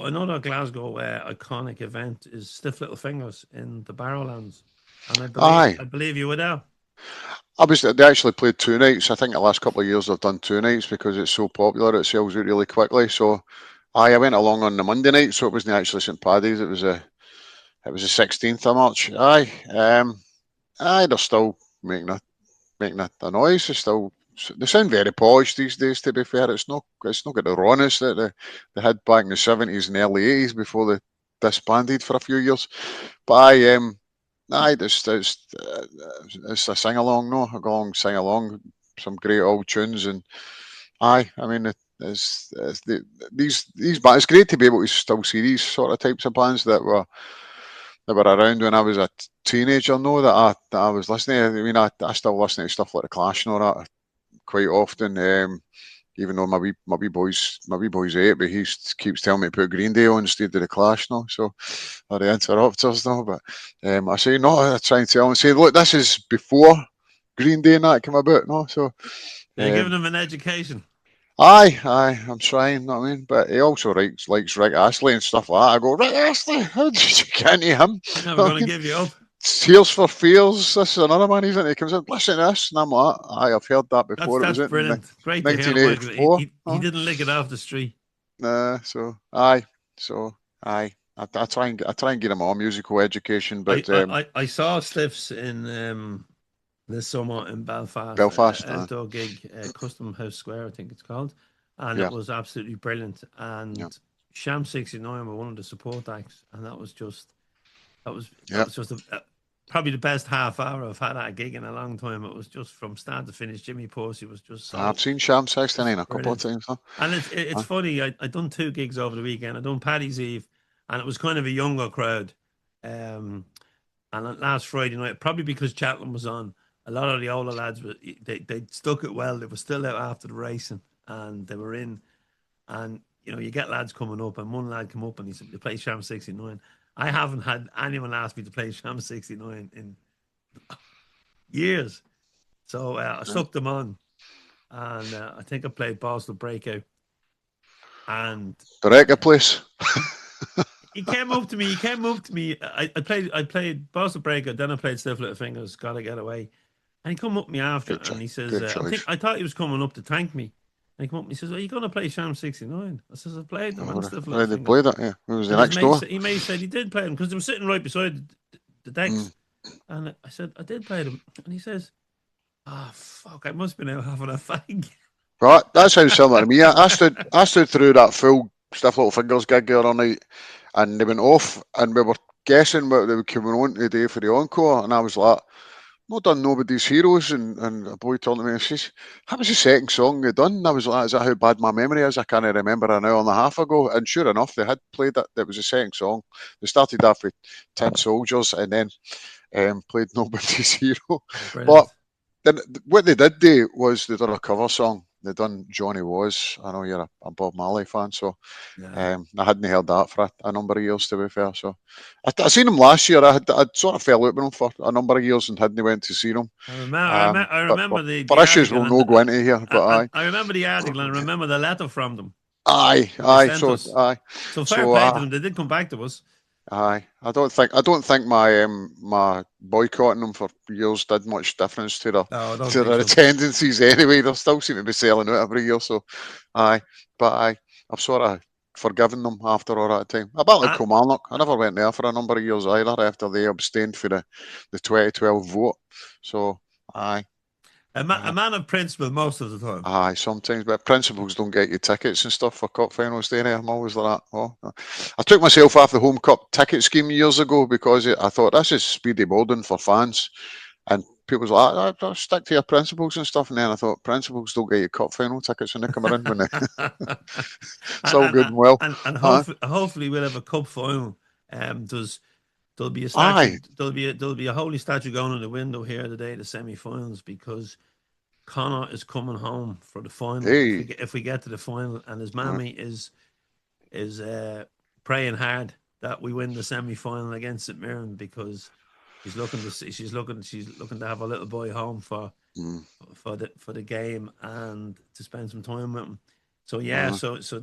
Another Glasgow iconic event is Stiff Little Fingers in the Barrowlands, and Aye. I believe you were there. They actually played 2 nights. I think the last couple of years they've done 2 nights because it's so popular. It sells out really quickly. So, I went along on the Monday night, so it wasn't actually St Paddy's. It was the 16th of March. They're still making a noise. They sound very polished these days. To be fair, it's not got the rawness that they had back in the 70s and early 80s before they disbanded for a few years. But it's a sing along, no, a go along sing along, some great old tunes, and I mean it's these bands. It's great to be able to still see these sort of types of bands that were around when I was a teenager. No, that I was listening. I mean, I still listen to stuff like the Clash and all that quite often. Even though my wee boy's 8, but keeps telling me to put Green Day on instead of the Clash now. So, or the Interrupters now. But I say no. I try and tell him, say, look, this is before Green Day and that came about. No, so They're giving um, them an education. aye, I'm trying. Know what I mean, but he also likes Rick Astley and stuff like that. I go, Rick Astley, how did you get into him? He's never Know what going I to mean? give you up. Tears for Fears. This is another man. He comes in, listen to this, and I'm like, aye, I've heard that before. It was That's in brilliant. Great to hear, Michael. 1984. He didn't lick it off the street. So aye, so aye. I try and get him all musical education, but I saw Stiffs in this summer in Belfast, Belfast, outdoor gig, Custom House Square, I think it's called, and it yeah, was absolutely brilliant. yeah, And Sham 69 were one of the support acts, and that was just yeah. probably the best half hour I've had at a gig in a long time. It was just from start to finish. Jimmy Porsey was just I've so seen Sham 69 a couple of brilliant. times. Huh? And it's Huh? funny. I done 2 gigs over the weekend. I done Paddy's Eve, and it was kind of a younger crowd. Um, and last Friday night, probably because Cheltenham was on, a lot of the older lads they stuck it well. They were still out after the racing, and they were in. And you get lads coming up, and one lad come up and he said, "They play Sham 69." I haven't had anyone ask me to play Sham 69 in years, so I Yeah. stuck them on, and I think I played Borstal Breakout, and The record place. he came up to me. He came up to me. I played Borstal Breakout, then I played Stiff Little Fingers. Gotta get away. And he come up to me after, Good, and he says, good choice. I thought he was coming up to thank me." And he come up and he says, "Are you going to play Sham 69?" I says, "I played them and Stiff Little Already Fingers." played it. Yeah, it was the And his next mate, door. said he did play them because they were sitting right beside the Mm. decks. And I said, "I did play them." And he says, "Ah, fuck, I must be now having a fag." Right, that sounds similar to me. I stood through that full Stiff Little Fingers gig the other night, and they went off, and we were guessing what they were coming on today for the encore, and I was like, not done Nobody's Heroes, and a boy told me, he says, that was the second song they done. And I was like, is that how bad my memory is? I can't remember an hour and a half ago. And sure enough, they had played it. That was the second song. They started off with Tin Soldiers and then played Nobody's Hero. But Brilliant. then what they did do was they done a cover song. They done Johnny Was. I know you're a Bob Marley fan, so Yeah. I hadn't heard that for a number of years, to be fair. So I seen him last year. I'd sort of fell out with him for a number of years and hadn't went to see him. I But for, remember for the issues article, we'll and no go into here. But I remember the article, and I remember the letter from them aye, that they aye. sent So us. aye, So fair so play to them. They did come back to us. aye. I don't think my boycotting them for years did much difference to their No, I don't to think their so. attendances anyway. They still seem to be selling out every year. So aye, but I've sort of forgiven them after all that time. A bit like And Kilmarnock. I never went there for a number of years either after they abstained for the 2012 vote. So aye. a Uh, man of principle most of the time. Aye, sometimes, but principals don't get you tickets and stuff for cup finals, do they? I'm always like that. Oh, I took myself off the home cup ticket scheme years ago because I thought this is speedy boarding for fans, and people was like, "I stick to your principles and stuff." And then I thought principals don't get you cup final tickets when they come in. When they, and, it's all good and well. and Aye, hopefully we'll have a cup final. There'll be a statue. aye, There'll be a holy statue going in the window here the day of the semi-finals, because Connor is coming home for the final. hey, If we get to the final, and his aye, mammy is praying hard that we win the semi-final against St Mirren, because she's looking to have a little boy home mm, for the game and to spend some time with him. So yeah, aye, so